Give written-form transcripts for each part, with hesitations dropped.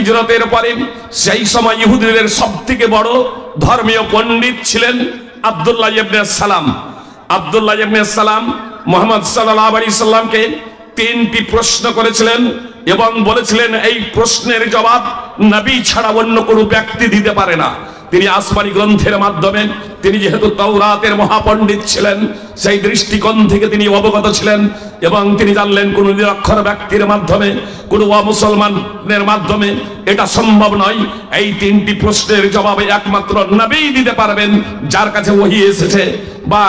হিজরতের পরে সেই সময় ইহুদিদের সবথেকে বড় ধর্মীয় পণ্ডিত ছিলেন আব্দুল্লাহ ইবনে সালাম। আব্দুল্লাহ ইবনে সালাম মুহাম্মদ সাল্লাল্লাহু আলাইহি সাল্লামকে 3টি প্রশ্ন করেছিলেন এবং বলেছিলেন এই প্রশ্নের জবাব নবী ছাড়া অন্য কোনো ব্যক্তি দিতে পারে না। তিনি আসমানি গ্রন্থের মাধ্যমে, তিনি যেহেতু তাওরাতের মহাপণ্ডিত ছিলেন, সেই দৃষ্টিকোণ থেকে তিনি অবগত ছিলেন এবং তিনি জানলেন কোন নিরক্ষর ব্যক্তির মাধ্যমে, কোন অমুসলমানের মাধ্যমে এটা সম্ভব নয়। এই 3টি প্রশ্নের জবাবে একমাত্র নবীই দিতে পারবেন, যার কাছে ওহী এসেছে বা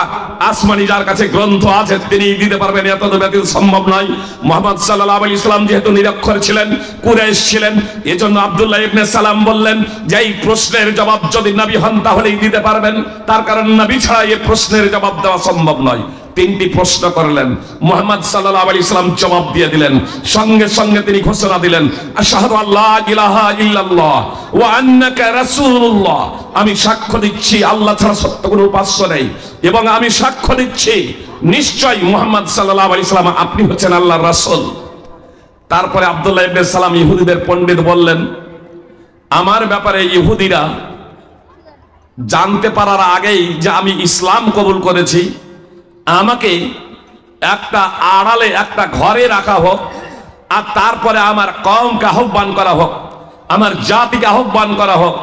আসমানি যার কাছে গ্রন্থ আছে তিনিই দিতে পারবেন, এত ব্যতীত সম্ভব নয়। মুহাম্মদ সাল্লাল্লাহু আলাইহি সাল্লাম যেহেতু নিরক্ষর ছিলেন, কুরাইশ ছিলেন, এজন্য আব্দুল্লাহ ইবনে সালাম বললেন যে এই প্রশ্নের জবাব যদি নবী হন তাহলেই দিতে পারবেন, তার কারণ নবী ছাড়া এই প্রশ্নের জবাব দেওয়া সম্ভব নয়। 3টি প্রশ্ন করলেন, মুহাম্মদ সাল্লাল্লাহু আলাইহি সাল্লাম জবাব দিয়ে দিলেন। সঙ্গে সঙ্গে তিনি ঘোষণা দিলেন, আশহাদু আল্লা ইলাহা ইল্লাল্লাহ ওয়া আন্নাকা রাসূলুল্লাহ, আমি সাক্ষ্য দিচ্ছি আল্লাহ ছাড়া সত্য কোনো উপাস্য নেই এবং আমি সাক্ষ্য দিচ্ছি নিশ্চয়ই মুহাম্মদ সাল্লাল্লাহু আলাইহি সাল্লাম আপনি হচ্ছেন আল্লাহর রাসূল। তারপরে আব্দুল্লাহ ইবনে সালাম ইহুদিদের পণ্ডিত বললেন, আমার ব্যাপারে ইহুদিরা জানতে পারার আগেই যে আমি ইসলাম কবুল করেছি, আমাকে একটা আড়ালে একটা ঘরে রাখা হোক আর তারপরে আমার কওমকে আহ্বান করা হোক, আমার জাতিকে আহ্বান করা হোক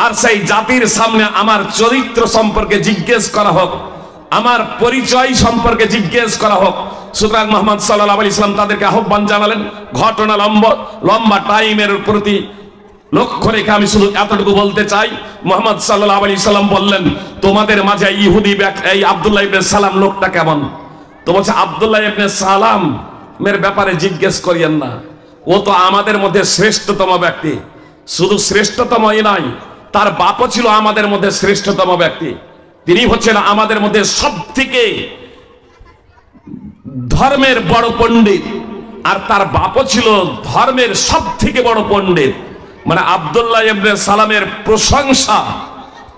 আর সেই জাতির সামনে আমার চরিত্র সম্পর্কে জিজ্ঞেস করা হোক, আমার পরিচয় সম্পর্কে জিজ্ঞেস করা হোক। সুতরাং মুহাম্মদ সাল্লাল্লাহু আলাইহি সাল্লাম তাদেরকে আহ্বান জানালেন। ঘটনা লম্বা টাইমের প্রতি লক্ষ্য রেখে আমি শুধু এতটুকু বলতে চাই, মুহাম্মদ সাল্লাল্লাহু আলাইহি সাল্লাম বললেন, তোমাদের মাঝে ইহুদি এই আব্দুল্লাহ ইবনে সালাম লোকটা কেমন? তো বলছে আব্দুল্লাহ ইবনে সালামের ব্যাপারে জিজ্ঞেস করিয়েন না, ও তো আমাদের মধ্যে শ্রেষ্ঠতম ব্যক্তি। শুধু শ্রেষ্ঠতমই নয়, তার বাপও ছিল আমাদের মধ্যে শ্রেষ্ঠতম ব্যক্তি। তিনি হচ্ছেন আমাদের মধ্যে সবথেকে ধর্মের বড় পণ্ডিত আর তার বাপও ছিল ধর্মের সবথেকে বড় পণ্ডিত। মানে আব্দুল্লাহ ইবনে সালামের প্রশংসা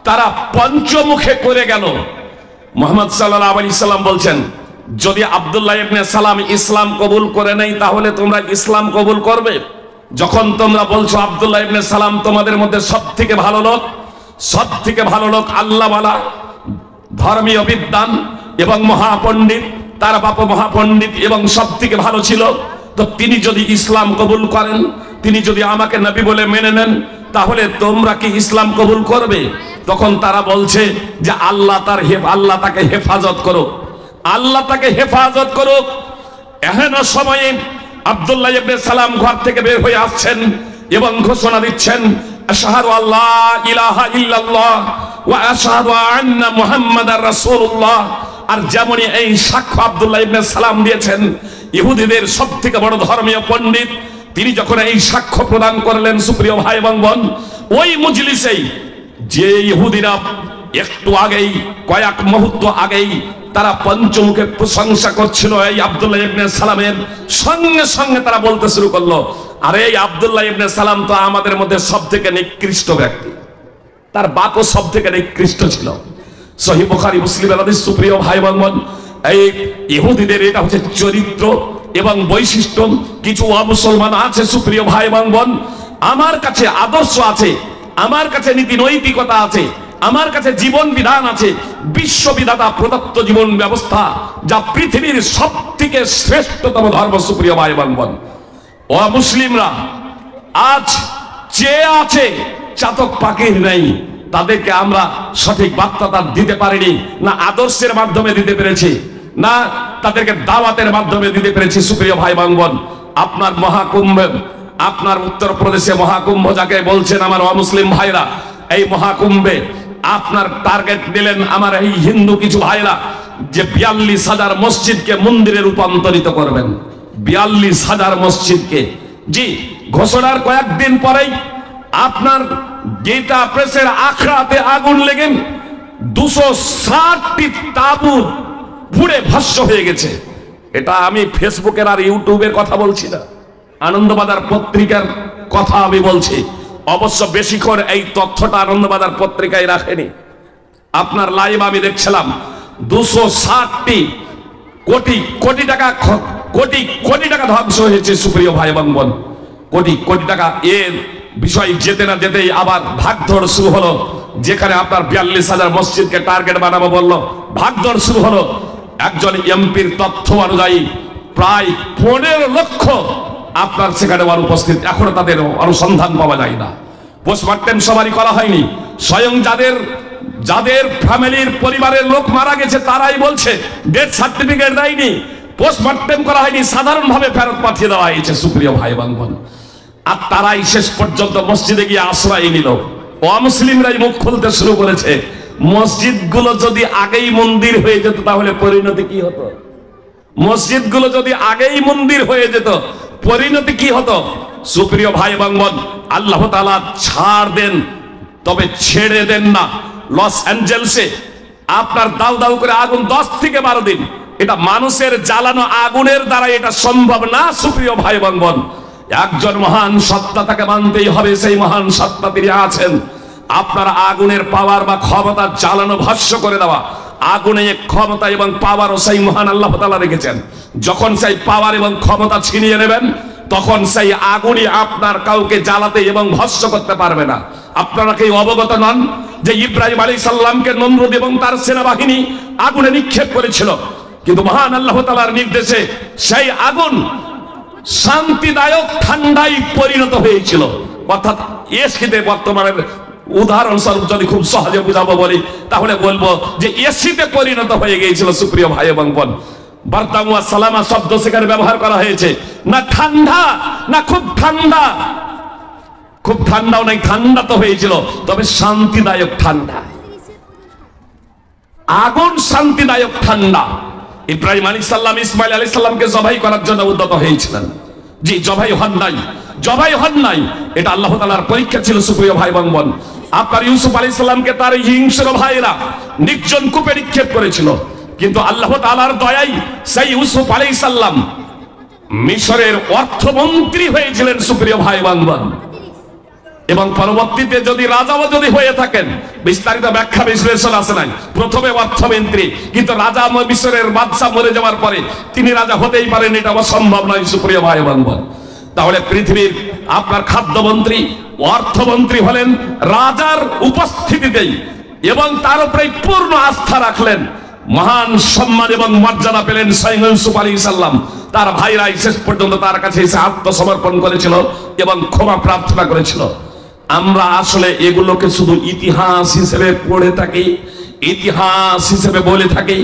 তারা পঞ্চমুখে করে গেল। মুহাম্মদ সাল্লাল্লাহু আলাইহি সাল্লাম বলছেন, যদি আব্দুল্লাহ ইবনে সালাম ইসলাম কবুল করে নেই তাহলে তোমরা ইসলাম কবুল করবে? যখন তোমরা বলছো আব্দুল্লাহ ইবনে সালাম তোমাদের মধ্যে সবথেকে ভালো লোক, সবথেকে ভালো লোক আল্লাহওয়ালা, ধর্মীয় বিদ্বান এবং মহাপণ্ডিত, তার বাপ মহাপণ্ডিত এবং সবথেকে ভালো ছিল, তো তিনি যদি ইসলাম কবুল করেন, তিনি যদি আমাকে নবী বলে মেনে নেন, তাহলে তোমরা কি ইসলাম কবুল করবে? তখন তারা বলছে যে আল্লাহ তাকে হেফাজত করুক, আল্লাহ তাকে হেফাজত করুক। এহেন সময়ে আব্দুল্লাহ ইবনে সালাম ঘর থেকে বের হয়ে আসছেন এবং ঘোষণা দিচ্ছেন, আশহাদু আল্লা ইলাহা ইল্লাল্লাহ ওয়া আশহাদু আন্না মুহাম্মাদার রাসূলুল্লাহ। আর যেমনই এই সাক্ষ্য আব্দুল্লাহ ইবনে সালাম দিয়েছেন, ইহুদিদের সবথেকে বড় ধর্মীয় পণ্ডিত তিনি যখন এই সাক্ষ্য প্রদান করলেন, সুপ্রিয় ভাই এবং বোন, ওই মজলিসেই যে ইহুদিরা একটু আগেই, কয়েক মুহূর্ত আগেই তারা পঞ্চমুখে প্রশংসা করছিল এই আব্দুল্লাহ ইবনে সালামের, সঙ্গে সঙ্গে তারা বলতে শুরু করলো, আরে এই আব্দুল্লাহ ইবনে সালাম তো আমাদের মধ্যে সবথেকে নিকৃষ্ট ব্যক্তি, তার বাপও সবথেকে নিকৃষ্ট ছিল। সহিহ বুখারী মুসলিমের হাদিস। সুপ্রিয় ভাই এবং বোন, এই ইহুদিদের এটা হচ্ছে চরিত্র এবং বৈশিষ্ট্য। কিছু অমুসলমান আছে সুপ্রিয় ভাই এবং বোন, আমার কাছে আদর্শ আছে, আমার কাছে নীতি নৈতিকতা আছে, আমার কাছে জীবন বিধান আছে, বিশ্ববিধাতা প্রদত্ত জীবন ব্যবস্থা যা পৃথিবীর সবথেকে শ্রেষ্ঠতম ধর্ম। সুপ্রিয় ভাই এবং বোন, অমুসলিমরা আজ চেয়ে আছে, চাতক পাখির নেই, তাদেরকে আমরা সঠিক বার্তা দিতে পারিনি, না আদর্শের মাধ্যমে দিতে পেরেছি, না তাদেরকে দাওয়াতের মাধ্যমে দিতে পেরেছি। সুপ্রিয় ভাই এবং বোন, আপনার মহাকুম্ভ, আপনার উত্তরপ্রদেশে মহাকুম্ভ যাকে বলছেন আমার অমুসলিম ভাইরা, এই মহাকুম্ভে আপনার টার্গেট দিলেন আমার এই হিন্দু কিছু ভাইরা যে 42,000 মসজিদকে মন্দিরে রূপান্তরিত করবেন। 42,000 মসজিদকে, জি, ঘোষণার কয়েকদিন পরেই আপনার গীতা প্রেসের আখড়াতে আগুন লেগে 260টি তাবুত পুড়ে ভস্ম হয়ে গেছে। এটা আমি ফেসবুকের আর ইউটিউবের কথা বলছি না, আনন্দবাজার পত্রিকার কথা আমি বলছি। অবশ্য বেশিক্ষণ এই তথ্যটা আনন্দবাজার পত্রিকায় রাখেনি, আপনার লাইভ আমি দেখছিলাম। 260 কোটি টাকা ধ্বংস হয়েছে। সুপ্রিয় ভাই এবং বোন, কোটি টাকা। এর বিষয় যেতে না যেতেই আবার ভাগদৌড় শুরু হলো। যেখানে আপনার 42,000 মসজিদকে টার্গেট বানাবো বললো, ভাগদৌড় শুরু হলো। একজন এমপির তথ্য অনুযায়ী প্রায় 15 লক্ষ আপনার সেখানে অনুপস্থিত। এখনো তাদের অনুসন্ধান পাওয়া যায় না। পোস্টমর্টেম সবারই করা হয়নি। স্বয়ং যাদের ফ্যামিলির পরিবারের লোক মারা গেছে তারাই বলছে ডেথ সার্টিফিকেট দেয়নি, পোস্টমর্টেম করা হয়নি, সাধারণভাবে ফেরত পাঠিয়ে দেওয়া হয়েছে। সুপ্রিয় ভাই বোন, আর তারাই শেষ পর্যন্ত মসজিদে গিয়ে আশ্রয় নিল। অমুসলিমরাই মুখ খুলতে শুরু করেছে। মসজিদগুলো যদি আগেই মন্দির হয়ে যেত তাহলে পরিণতি কি হতো? মসজিদগুলো যদি আগেই মন্দির হয়ে যেত পরিণতি কি হতো? সুপ্রিয় ভাই বোন, আল্লাহ তাআলা ছাড় দেন, তবে ছেড়ে দেন না। লস অ্যাঞ্জেলসে আপনার দাউ দাউ করে আগুন 10 থেকে 12 দিন, এটা মানুষের জ্বালানো আগুনের দ্বারা এটা সম্ভব না। সুপ্রিয় ভাই বোন, একজন মহান সত্তা, তাকে মানতেই হবে। সেই মহান সত্তা তিনি আছেন। আপনার আগুনের পাওয়ার বা ক্ষমতা জ্বালানো ভস্ম করে দেওয়া, আগুনে ক্ষমতা এবং পাওয়ারও সেই মহান আল্লাহ তাআলা রেখেছেন। যখন সেই পাওয়ার এবং ক্ষমতা ছিনিয়ে নেবেন তখন সেই আগুনই আপনার কাউকে জ্বালাতে এবং ভস্ম করতে পারবে না। আপনারা কি অবগত নন যে ইব্রাহিম আলাইহিস সালামকে নমরুদ এবং তার সেনাবাহিনী আগুনে নিক্ষেপ করেছিল, কিন্তু মহান আল্লাহ তাআলার নির্দেশে সেই আগুন শান্তিদায়ক ঠান্ডায় পরিণত হয়েছিল। অর্থাৎ এসিতে বর্তমানের উদাহরণস্বরূপ যদি খুব সহজে বুঝাবো বলি তাহলে বলবো যে এসিতে পরিণত হয়ে গিয়েছিল। সুপ্রিয় ভাই এবং বোন, বারদাম ওয়া সালামা শব্দ সেখানে ব্যবহার করা হয়েছে। না ঠান্ডা, না খুব ঠান্ডা, খুব ঠান্ডাও নাই, ঠান্ডা তো হয়েছিল, তবে শান্তিদায়ক ঠান্ডা। আগুন শান্তিদায়ক ঠান্ডা। ইব্রাহিম আলাইহিস সালাম ইসমাইল আলাইহিস সালামকে জবাই করার জন্য উদ্যত হয়েছিলেন। জি, জবাই হন নাই, এটা আল্লাহ তাআলার পরীক্ষা ছিল। সুপ্রিয় ভাই বোন, আপনার ইউসুফ আলাইহিস সালামকে তার হিংস্র ভাইরা নির্জন কূপে নিক্ষেপ করেছিল, কিন্তু আল্লাহ তাআলার দয়ায় সেই ইউসুফ আলাইহিস সালাম মিশরের অর্থমন্ত্রী হয়েছিলেন। সুপ্রিয় ভাই বোন, এবং পরবর্তীতে যদি রাজাও যদি হয়ে থাকেন, বিস্তারিত ব্যাখ্যা বিশ্লেষণ আছে নাই। প্রথমে অর্থমন্ত্রী, কিন্তু রাজা মিশরের বাদশা মরে যাওয়ার পরে তিনি রাজা হতেই পারেন, এটা অসম্ভব নয়। সুপ্রিয় ভাই বোন, তাহলে পৃথিবীর আপনার খাদ্যমন্ত্রী, অর্থমন্ত্রী হলেন রাজার উপস্থিতিতেই, এবং তার উপরে পূর্ণ আস্থা রাখলেন। মহান সম্মান এবং মর্যাদা পেলেন স্বয়ং ইউসুফ আলাইহিস সালাম। তার ভাইরা শেষ পর্যন্ত তার কাছে এসে আত্মসমর্পণ করেছিল এবং ক্ষমা প্রার্থনা করেছিল। আমরা আসলে এগুলোকে শুধু ইতিহাস হিসেবে পড়ে থাকি, ইতিহাস হিসেবে বলে থাকি,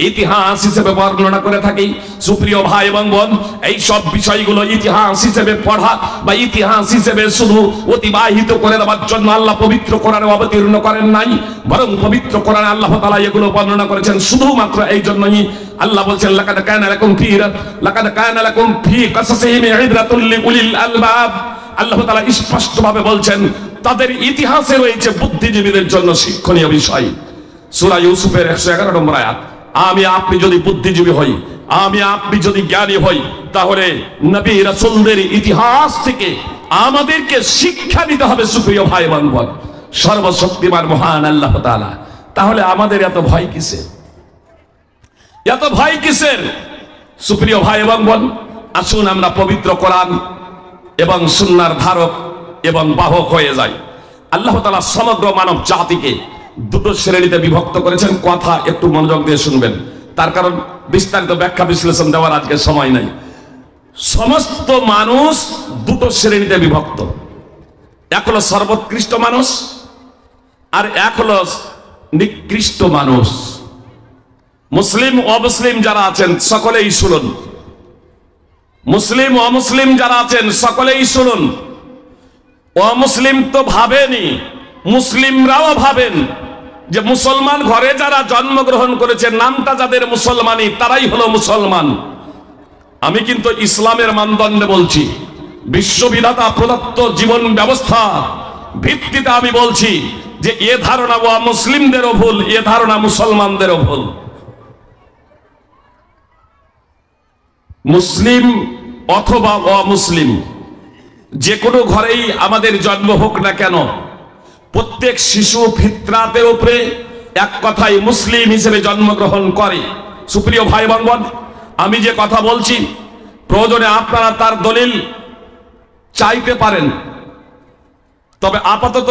ইতিহাস হিসেবে বর্ণনা করে থাকি। সুপ্রিয় ভাই এবং বোন, এই সব বিষয়গুলো ইতিহাস হিসেবে পড়া বা ইতিহাস হিসেবে শুধু অতিবাহিত করে দেওয়ার জন্য আল্লাহ পবিত্র কোরআনে অবতীর্ণ করেন নাই, বরং পবিত্র কোরআনে আল্লাহ তাআলা এগুলো বর্ণনা করেছেন শুধুমাত্র এই জন্যই। আল্লাহ বলছেন লাকাদ কানা লাকুম ফি কাসাসিহিম ইবরাতুল লিউলিল আলবাব। আল্লাহ তাআলা স্পষ্টভাবে বলছেন তাদের ইতিহাসে রয়েছে বুদ্ধিজীবীদের জন্য শিক্ষণীয় বিষয়। সূরা ইউসুফের 111 নম্বর আয়াত। আমি আপনি যদি বুদ্ধিজীবী হই, আমি আপনি যদি জ্ঞানী হই, তাহলে নবী রাসূলদের ইতিহাস থেকে আমাদেরকে শিক্ষা নিতে হবে। সুপ্রিয় ভাই বোন, সর্বশক্তিমান মহান আল্লাহ তাআলা। তাহলে আমাদের এত ভয় কিসের? এত ভয় কিসের? সুপ্রিয় ভাই বোন, আসুন আমরা পবিত্র কোরআন এবং সুন্নাহর ধারক এবং বাহক হয়ে যাই। আল্লাহ তাআলা সমগ্র মানব জাতিকে দুটো শ্রেণীতে বিভক্ত করেছেন। কথা একটু মনোযোগ দিয়ে শুনবেন, তার কারণ বিস্তারিত ব্যাখ্যা বিশ্লেষণ দেওয়ার আজকে সময় নাই। সমস্ত মানুষ দুটো শ্রেণীতে বিভক্ত। এক হলো সর্বোৎকৃষ্ট মানুষ, আর এক হলো নিকৃষ্ট মানুষ। মুসলিম অমুসলিম যারা আছেন সকলেই শুনুন, মুসলিম অমুসলিম যারা আছেন সকলেই শুনুন। অমুসলিম তো ভাবেনি, মুসলিমরাও ভাবেন যে মুসলমান ঘরে যারা জন্মগ্রহণ করেছে, নামটা যাদের মুসলমানি, তারাই হলো মুসলমান। আমি কিন্তু ইসলামের মানদণ্ডে বলছি, বিশ্ববিধাতা প্রদত্ত জীবন ব্যবস্থা ভিত্তিতে আমি বলছি যে এ ধারণা মুসলিমদেরও ভুল, এ ধারণা মুসলমানদেরও ভুল। মুসলিম অথবা অমুসলিম যে কোনো ঘরেই আমাদের জন্ম হোক না কেন, প্রত্যেক শিশু ফিতরাতের উপরে এক কথাই মুসলিম হিসেবে জন্মগ্রহণ করে। সুপ্রিয় ভাই বোন, আমি যে কথা বলছি প্রয়োজনে আপনারা তার দলিল চাইতে পারেন, তবে আপাতত